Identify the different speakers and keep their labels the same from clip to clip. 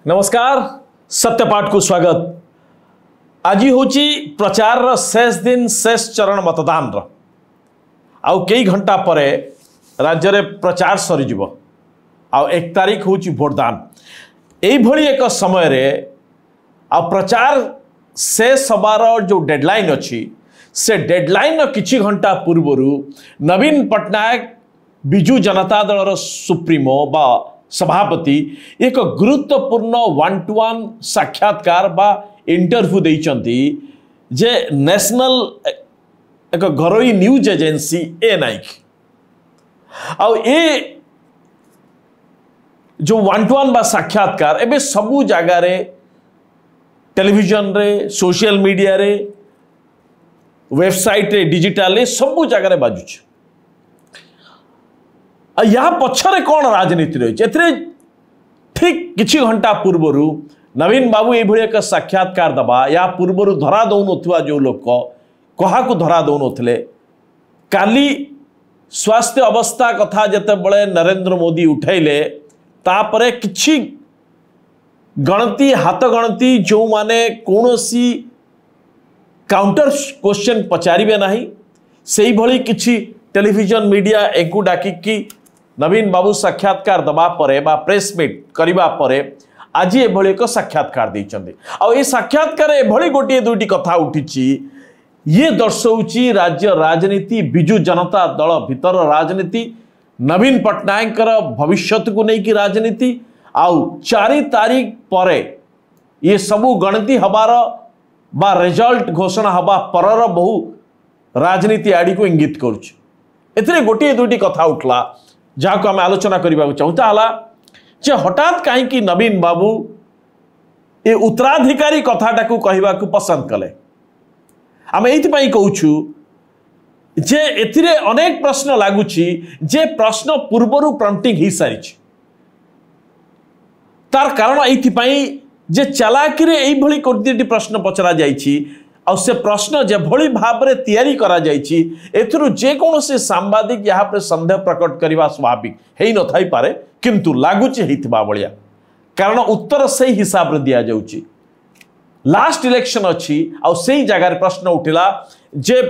Speaker 1: नमस्कार सत्यपाठ को स्वागत। आज हूँ प्रचार शेष दिन शेष चरण मतदान आउ कई घंटा पर राज्य में प्रचार सरीज आउ 1 तारीख हूँ भोटदान। यही एक समय रे आ प्रचार शेष हबार जो डेडलाइन अच्छी से डेडलाइन किछि घंटा पूर्व नवीन पट्टनायक विजु जनता दल सुप्रीमो बा सभापति एक गुरुत्वपूर्ण 1-to-1 साक्षात्कार बा इंटरव्यू देइचंती जे नेशनल एक घरोई न्यूज एजेंसी एएनआई आउ ए जो 1-to-1 बा साक्षात्कार एबे सबु जगह रे टेलीविजन रे सोशल मीडिया रे वेबसाइट रे डिजिटल रे सबु जगह रे बाजुछ। या पछरे कौन राजनीति रही ठीक किछि घंटा पूर्व नवीन बाबू ये एक साक्षात्कार दबा या पूर्व धरा दौन जो लोक क्या धरा दौन काली स्वास्थ्य अवस्था कथा जिते बड़े नरेंद्र मोदी उठैले तापरे किछि गणती हाथ गणती जो माने कौनसी काउंटर क्वेश्चन पचारिबे नाही सेही भली किछि टेलीविजन मीडिया एकु डाकिकी नवीन बाबू साक्षात्कार दबा परे बा प्रेस मीट करिबा परे आज एभली एक साक्षात्कार देइचंदी। आ ए साक्षात्कार एभली गोटे दुईटी कथा उठिछि ये दर्शाउछि राज्य राजनीति विजु जनता दल भीतर राजनीति नवीन पट्टनायक भविष्यत को लेकिन राजनीति आउ 4 तारीख परे ये सबू गणति हबार बा रिजल्ट घोषणा हबा परर बहु राजनीति आड़ी को इंगित करुछि। एथिरे गोटे दुईटी कथा उठला जहाँ को आम आलोचना करने चाहूला जे हठात कहीं नवीन बाबू ये उत्तराधिकारी कथाटा को कहवा पसंद कले। आम ये कहूँ जे एथिरे अनेक प्रश्न लगुच जे प्रश्न पूर्वर प्रंटिंग हो सारी तार कारण ये जे चालाकी यही कोटी प्रश्न पचरा जाइछि आउ से प्रश्न जेभली भाव में तैयारी करा जाइछि एथुरु जे कोनोसी सांबादिक यहाँ पर संदेह प्रकट करवा स्वाभाविक है न थाई पारे किंतु लागुच हेतिबा बलिया कारण उत्तर से हिसाब रे दिया जाउछि। लास्ट इलेक्शन अच्छी आउ सेही जगह प्रश्न उठिला जे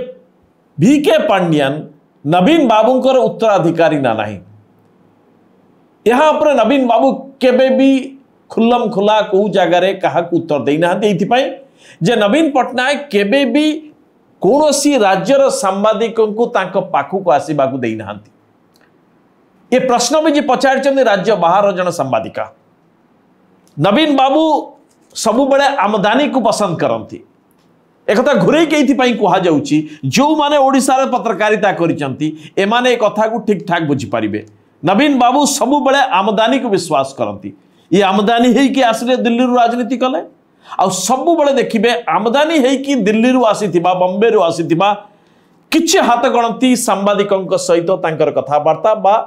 Speaker 1: वीके पांड्यान नवीन बाबूंकर उत्तराधिकारी ना नहीं यहाँ पर नवीन बाबू केबे भी खुल्लम खुला को जगह क्या उत्तर देना जे नवीन पट्टनायक केबे भी कौनसी राज्यर सांबादिकों को पाखक आसवा देना। ये प्रश्न भी जी पचार राज्य बाहर जन सांबादिका नवीन बाबू सबु बड़े आमदानी को पसंद करती एक घुरे कह जो माने ओडिशा पत्रकारिता करें कथा को ठीक ठाक बुझीपारे नवीन बाबू सबु बड़े आमदानी को विश्वास करती ये आमदानी है आसिले दिल्ली राजनीति कले आ सबु बड़े देखिए आमदानी है कि दिल्ली आसीथिबा बॉम्बे रु आसीथिबा किछि हाथ गणती सांबादिकों सहित तांकर कथावार्ता बा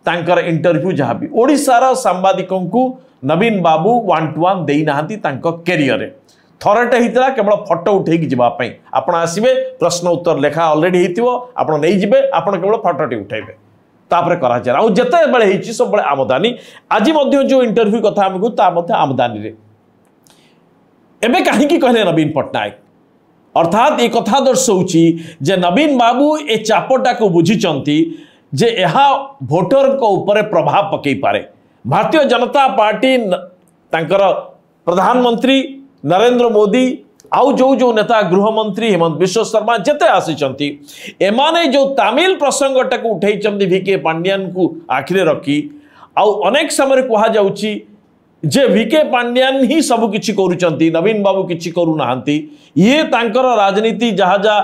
Speaker 1: तांकर इंटरव्यू जहाँ भी ओडिशार सांबादिकों को नवीन बाबू 1-to-1 देई नाहंती तांको कैरियर थरटे हितला केवल फोटो उठेकी जिबापई आपण आसीबे प्रश्न उत्तर लेखा ऑलरेडी हितिबो आपण नै जिबे आपण केवल फोटोटी उठेबे तापरे करा जाय आ जते बेले हिची सब बड़े आमदानी आज मध्य जो इंटरव्यू कथा हमकु ता मध्य आमदानी रे एबे कहीं कहले नवीन पट्टनायक अर्थात ये कथा दर्शाऊँची जे नवीन बाबू ए चापटा को बुझीचंती जे यह भोटर को ऊपर प्रभाव पकई पारे। भारतीय जनता पार्टी तांकर प्रधानमंत्री नरेंद्र मोदी आउ जो जो नेता गृहमंत्री हेमंत विश्व शर्मा जेते आसीचंती एमाने जो तमिल प्रसंगटा को उठेइचंती वीके पांड्यान को आखिरे रखी आउ अनेक समय कहा जाउची जे वीके पांड्यान ही सब किछि करूचंती नवीन बाबू किछि करू नाहंती ये तांकर राजनीति जहा जा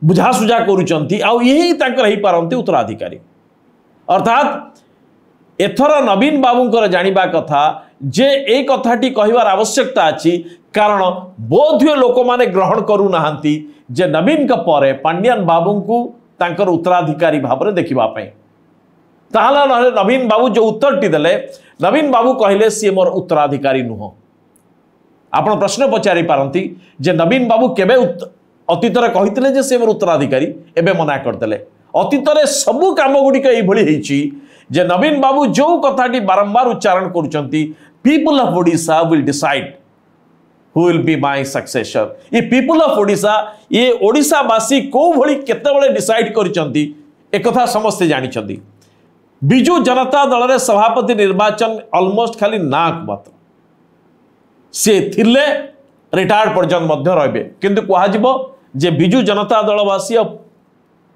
Speaker 1: बुझासुझा करूचंती आउ यही तांकर ही पारंती उत्तराधिकारी अर्थात एथर नवीन बाबूंकर जानिबा कथा जे ए कथाटी कहिबार आवश्यकता अछि कारण बोधीय लोक माने ग्रहण करू नाहंती जे नवीन का परे पांड्यान बाबू को तांकर उत्तराधिकारी भाव में देखिबा पई ताहला नवीन बाबू जो उत्तरटी देले नवीन बाबू कहले सी मोर उत्तराधिकारी नुह आपण प्रश्न पचारि पारंती जे नवीन बाबू केबे अतीत कहते जे सी मोर उत्तराधिकारी एबे मना करदेले अतीत सबू कम गुड़िक ये जे नवीन बाबू जो कथाटी बारंबार उच्चारण करुचंती people of Odisha will decide who will be my successor ये पीपल ऑफ ओडिशा ये ओडिशावासी को भली केतेबेले डिसाइड करिसंती एक कथा समस्त जानिछंती बिजू जनता दल रे सभापति निर्वाचन ऑलमोस्ट खाली नाक मात्र से थिले रिटायर्ड पर्यंत मध्य रहबे किंतु कहा जिवो जे बिजू जनता दलवासी और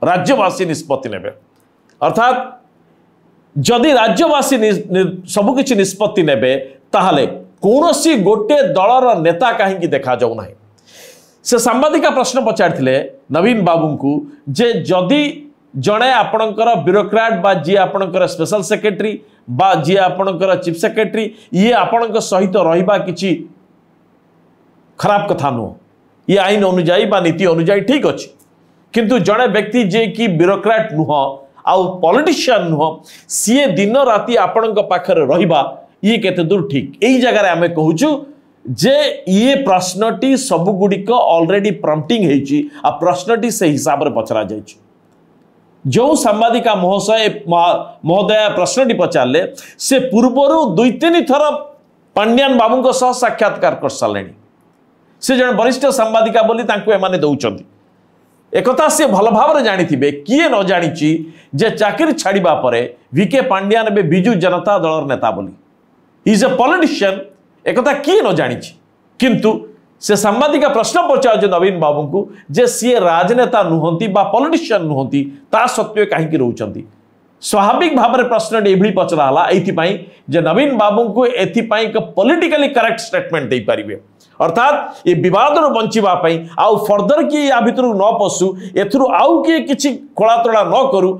Speaker 1: राज्यवासी निष्पत्ति नेबे अर्थात जदि राज्यवासी सबकिछि निष्पत्ति नेबे ताहले कौनसी गोटे दलर नेता कहीं देखा जाऊ ना से सांबादिका प्रश्न पचारिथिले नवीन बाबू को जे जदि जड़े आपणकर ब्यूरोक्राट बा जी आपणकर स्पेशल सेक्रेटरी बा जी आपणकर चीफ सेक्रेटरी ये आपण सहित रहिबा किछि खराब कथा नुह ये आईन अनुजाई बा नीति अनुजाई ठीक अच्छे किंतु जड़े व्यक्ति जे कि ब्यूरोक्राट नुह आउ पॉलिटिशियन नुह सी दिन राति आपण पाखरे रहिबा ये केते दूर ठीक यही जगह आम कहूँ जे ये प्रश्नटी सबुगुड़िक ऑलरेडी प्रम्प्टिंग होती आ प्रश्नटी से हिसाब से पचरा जा जो सांबादिका महोदया प्रश्नटी पचारे से पूर्वर 2-3 थर पांड्यान बाबू सह साक्षात्कार कर सारे से जन वरिष्ठ सांबादिका बोली एमाने दौरान एक से भल भाव जानी किए न जानी जे चाकरी छाड़ा पर वीके पांड्यान ए बिजू जनता दल नेता बोली इज ए पॉलिटिशियन एक किए न जानी किंतु से सांबादिका प्रश्न पचार नवीन बाबू को जे सी राजनेता नुहति बा पॉलिटिशियन नुहति ता सत्वे कहीं रोचंती स्वाभाविक भाव में प्रश्न ये पचराला ये नवीन बाबू को एथिपाई एक पॉलिटिकली करेक्ट स्टेटमेंट दे पारिबे अर्थात ये विवाद बंचापी आउ फर्दर किए या भितर न पशु एथुरु आउ किए किछि खोलातोड़ा न करू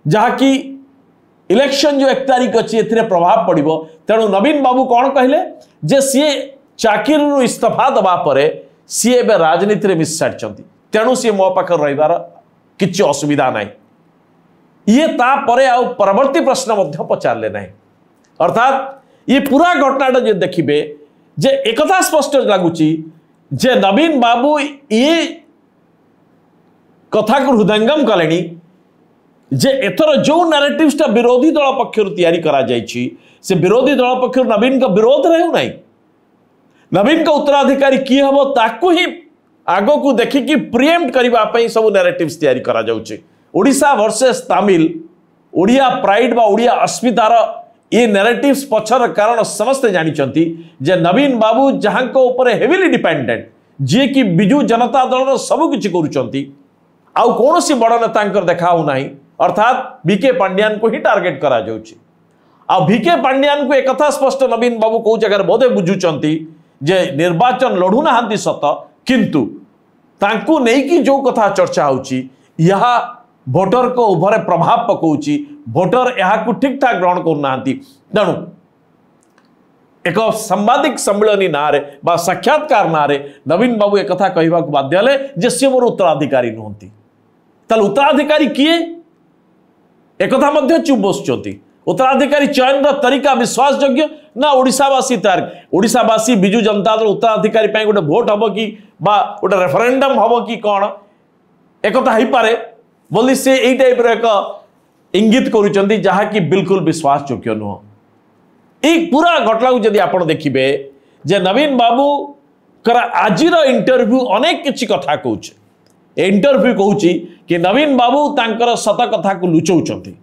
Speaker 1: जहाँकि इलेक्शन जो 1 तारीख अच्छी ए प्रभाव पड़ो तेणु नवीन बाबू कौन कहले जे सी चाकरी इस्तीफा दबा परे सी ए राजनीति में मिस सारी तेणु सी मो पाखे रहीबार किछि असुविधा ना ये तापरे आउ परवर्ती प्रश्न पचारे ना अर्थात ये पूरा घटनाटा जो देखिए जे एकथा स्पष्ट लगुच जे नवीन बाबू ये कथा को हृदयंगम कले जे एथर जो नैरेटिव्सटा विरोधी दल पक्षर तैयारी करा जायछि से विरोधी दल पक्षर नवीन का विरोध रहू नहीं नवीन का उत्तराधिकारी किए हम ताकू ही आगो को देखिकी प्रिएम्प्ट करने सब नैरेटिव्स तैयारी करा जाउछि ओडिशा वर्सेस तमिल ओडिया प्राइड बा ओडिया अस्मितार ये नैरेटिव्स पछर कारण समस्त जानिचंती जे नवीन बाबू जहां को ऊपर हेविली डिपेंडेंट जे कि बिजू जनता दल सब किछि करूचंती आउ कोनोसी बड़ नेतांकर देखाऊ नाही अर्थात बीके पांड्यान को ही टार्गेट करा जाउछि आ बीके पांड्यान को एक कथा स्पष्ट नवीन बाबू को जगह बोधे बुझुचंती जे निर्वाचन लढु नाहांती सत किंतु तांकू नहीं कि जो कथा चर्चा होउछि यहा भोटर को उभरे प्रभाव पकाउछि भोटर यहाँ ठीक ठाक ग्रहण करना तेणु एक सांबादिक सम्मिलनी नारे बा साक्षात्कार नारे नवीन बाबू एक कथा कहवा बाध्य हेले जे सी मोर उत्तराधिकारी नुहति ताले उत्तराधिकारी किए एक कथा मध्य चुप बसुचंती उत्तराधिकारी चयन तरीका विश्वासयोग्य ना ओडिशावासी तार ओडिशावासी बिजू जनता दल उत्तराधिकारी पे गोटे भोट हम कि बा गोटे रेफरेंडम हम कि कौन एक कथा हो पारे बोली से यही टाइप एक इंगित करुचंती जहा कि बिल्कुल विश्वासयोग्य नुह एक पूरा घटना को जदि आप देखिए जे नवीन बाबू कर आजिर इंटरव्यू अनेक किछि कथा कहूचे इंटरव्यू कहूची कि नवीन बाबू तांकर सत कथा को लुचौचंती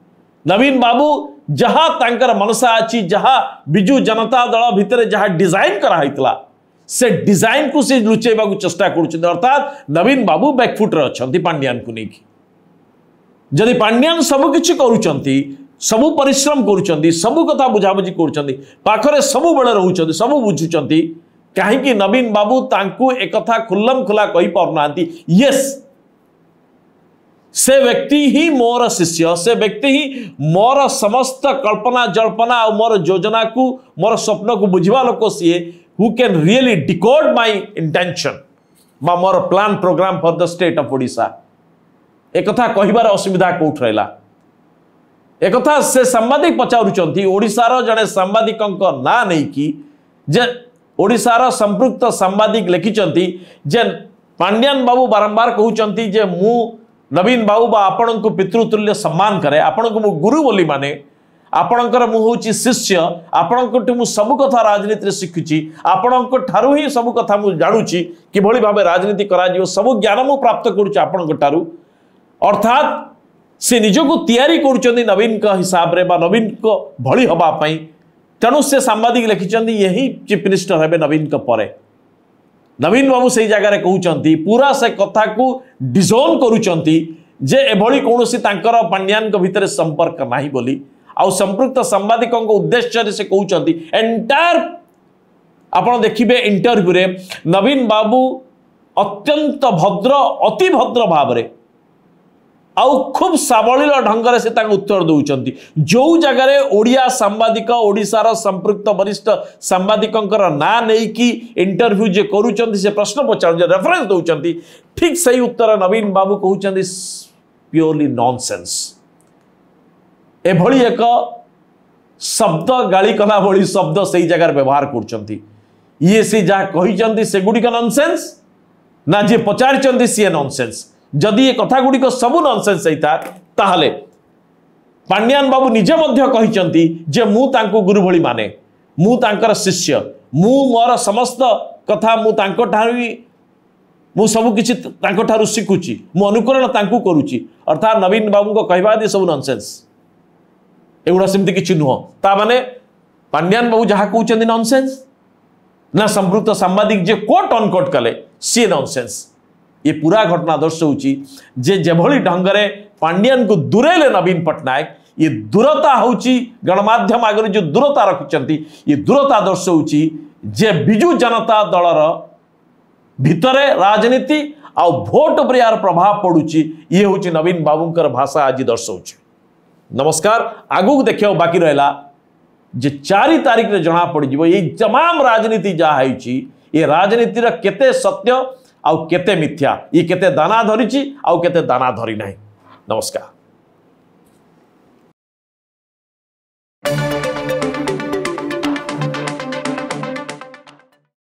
Speaker 1: नवीन बाबू जहाँ तांकर मनसा अच्छी जहाँ बिजू जनता दल भितर जहाँ डिजाइन कराइतला से डिजाइन को से लुचेबा को चेष्टा करुचंती अर्थात नवीन बाबू बैकफुट रे अछंती पांड्यान को नहीं जदि पांड्यान सब किछि करूचंती सबु परिश्रम करूचंती सबु कथा बुझाबुझी करूचंती पाखरे सबु बेले रहउचंती सबु बुझुचंती काहेकि नवीन बाबू तांकू एक कथा खुल्लम खुला कहि पारनांती यस से व्यक्ति ही मोर शिष्य से व्यक्ति ही मोर समस्त कल्पना जल्पना और मोर योजना को मोर स्वप्न को बुझवा लोक सी who can really decode my intention बा मोर plan program for the state of Odisha एक कथा कहिबार असुविधा कोठ रहला एक कथा से सांबादिक पचारुचंती ओडिशार जड़े सांबादिक ना नहीं कि जे ओडिशार संपृक्त सांबादिक लिखिचंती जे पांड्यान बाबू बारंबार कहउचंती जे मु नवीन बाबू बा आपण को पितृतुल्य सम्मान करे आपण को मु गुरु बोली माने आपणकर मु हूँ शिष्य आपण मु सब कथा राजनीति शिखुची आपण ठारू ही सब कथा मु जानुची किभली भाव राजनीति करा सब ज्ञान मु प्राप्त करुच्ची आपण ठारू अर्थात से निजको तैयारी करुचंदी नवीन का हिसाब रे बा नवीन को भली हबा पई तेणु से सांबादिक लिखिचंदी यही चीफ मिनिस्टर हेबे नवीन को परे नवीन बाबू से जगह कहउचंती पूरा से कथा को डिजोन करुचंती जे एभली कोनोसी तांकर पांड्यान को भितर संपर्क नाही बोली आउ संपृक्त सांबादिकों को उद्देश्य से कहउचंती एंटायर आपण देखिबे इंटरव्यू रे नवीन बाबू अत्यंत भद्र अति भद्र भाव रे आउ खूब सावलील ढंग से उत्तर दौरान जो जगह ओडिया सांबादिक ओडिशार संपृक्त वरिष्ठ सांबादिकों ना नहीं कि इंटरव्यू जे करुँच से प्रश्न पचार रेफरेंस दौरान ठीक सही उत्तर नवीन बाबू कहते प्योरली नॉनसेंस एभली एक शब्द गाली कला भली शब्द से जगह व्यवहार कर ये सी जहाँ कहते से गुड़िक नॉनसेंस ना जी पचारि सी नॉनसेंस जदि ये कथा गुड़िक सबू नॉनसेंस होता ताहले पांड्यान बाबू निजे मध्य कहते जे मु तांको गुरु भली माने मु तांकर शिष्य मु मोर समस्त कथा मु तांको ठारू मु सब किछि तांको ठारू शिखुची मु अनुकरण तांको करूची अर्थात नवीन बाबू को कहबा दे सब नॉनसेंस एगुड़ा सेमती किछि नुह ता माने पांड्यान बाबू जहाँ कहउचंदी नॉनसेंस ना संपृक्त सांबादिक जे कोट अनकोट कले सी नॉनसेंस ये पूरा घटना दर्शाऊँगी जे जेभली ढंगरे पांड्यान को दूरेले नवीन पट्टनायक ये दूरता होची गणमाध्यम आगे जो दूरता रखिंट ये दूरता दर्शाऊँगी जे बिजु जनता दलर भितरे राजनीति आउ भोट पर यार प्रभाव पड़ुची ये हूँ नवीन बाबूंकर भाषा आज दर्शाऊँगी। नमस्कार आगू देखा बाकी रहा जे 4 तारीख रे जना पड़ ये तमाम राजनीति जहाँ ये राजनीतिर केते सत्य आउ केते मिथ्या ये केते दाना धरिची आउ केते दाना धरी नहीं। नमस्कार।